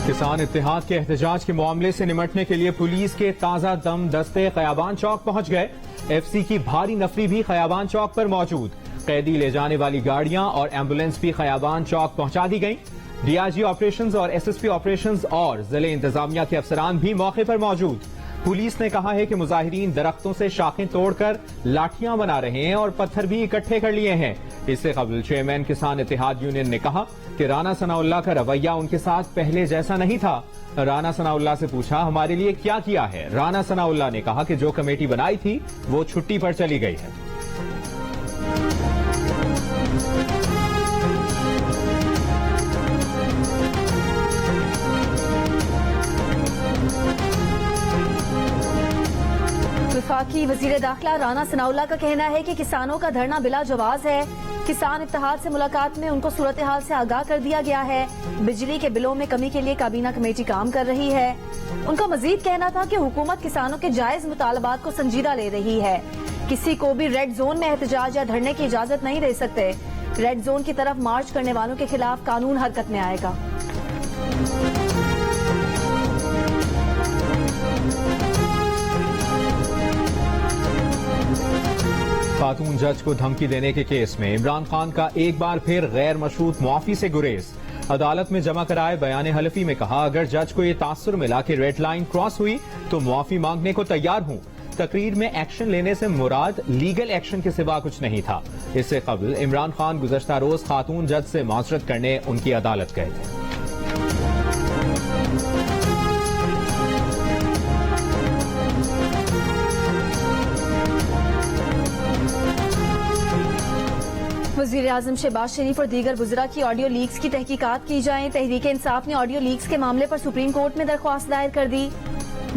کسان اتحاد کے احتجاج کے معاملے سے نمٹنے کے لیے پولیس کے تازہ دم دستے خیابان چوک پہنچ گئے. ایف سی کی بھاری نفری بھی خیابان چوک پر موجود. قیدی لے جانے والی گاڑیاں اور ایمبولینس بھی خیابان چوک پہنچا دی گئیں. ڈی آئی جی آپریشنز اور ایس ایس پی آپریشنز اور ضلع انتظامیہ کے افسران بھی موقع پر موجود. پولیس نے کہا ہے کہ مظاہرین درختوں سے شاخیں توڑ کر لاٹھیاں بنا رہے ہیں اور پتھر بھی اکٹھے کر لیے ہیں. اس سے قبل چیئرمین کسان اتحاد یونین نے کہا کہ رانا ثناء اللہ کا رویہ ان کے ساتھ پہلے جیسا نہیں تھا. رانا ثناء اللہ سے پوچھا ہمارے لیے کیا کیا ہے. رانا ثناء اللہ نے کہا کہ جو کمیٹی بنائی تھی وہ چھٹی پر چلی گئی ہے. وفاقی وزیر داخلہ رانا ثناء اللہ کا کہنا ہے کہ کسانوں کا دھرنا بلا جواز ہے. کسان اتحاد سے ملاقات میں ان کو صورتحال سے آگاہ کر دیا گیا ہے. بجلی کے بلوں میں کمی کے لیے کابینہ کمیٹی کام کر رہی ہے. ان کا مزید کہنا تھا کہ حکومت کسانوں کے جائز مطالبات کو سنجیدہ لے رہی ہے. کسی کو بھی ریڈ زون میں احتجاج یا دھرنے کی اجازت نہیں دے سکتے. ریڈ زون کی طرف مارچ کرنے والوں کے خلاف قانون حرکت میں آئے گا. خاتون جج کو دھمکی دینے کے کیس میں عمران خان کا ایک بار پھر غیر مشروط معافی سے گریز. عدالت میں جمع کرائے بیان حلفی میں کہا اگر جج کو یہ تاثر ملا کہ ریڈ لائن کراس ہوئی تو معافی مانگنے کو تیار ہوں. تقریر میں ایکشن لینے سے مراد لیگل ایکشن کے سوا کچھ نہیں تھا. اس سے قبل عمران خان گزشتہ روز خاتون جج سے معذرت کرنے ان کی عدالت گئے تھے. وزیر اعظم شہباز شریف اور دیگر وزراء کی آڈیو لیکس کی تحقیقات کی جائیں. تحریک انصاف نے آڈیو لیکس کے معاملے پر سپریم کورٹ میں درخواست دائر کر دی.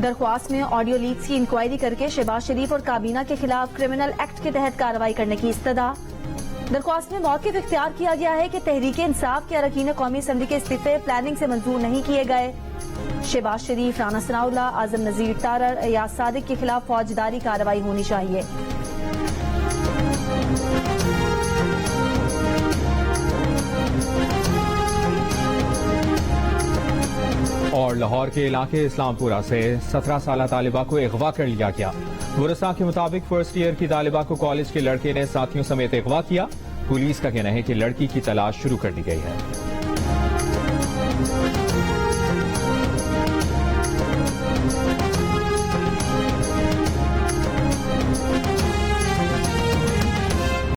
درخواست میں آڈیو لیکس کی انکوائری کر کے شہباز شریف اور کابینہ کے خلاف کرمنل ایکٹ کے تحت کارروائی کرنے کی استدعا. درخواست میں موقف اختیار کیا گیا ہے کہ تحریک انصاف کے اراکین قومی اسمبلی کے استعفے پلاننگ سے منظور نہیں کیے گئے. شہباز شریف، رانا ثناء اللہ، اعظم نذیر تارڑ، ایاز صادق کے خلاف فوجداری کارروائی ہونی چاہیے. اور لاہور کے علاقے اسلام پورہ سے 17 سالہ طالبہ کو اغوا کر لیا گیا. ورثاء کے مطابق فرسٹ ایئر کی طالبہ کو کالج کے لڑکے نے ساتھیوں سمیت اغوا کیا. پولیس کا کہنا ہے کہ لڑکی کی تلاش شروع کر دی گئی ہے.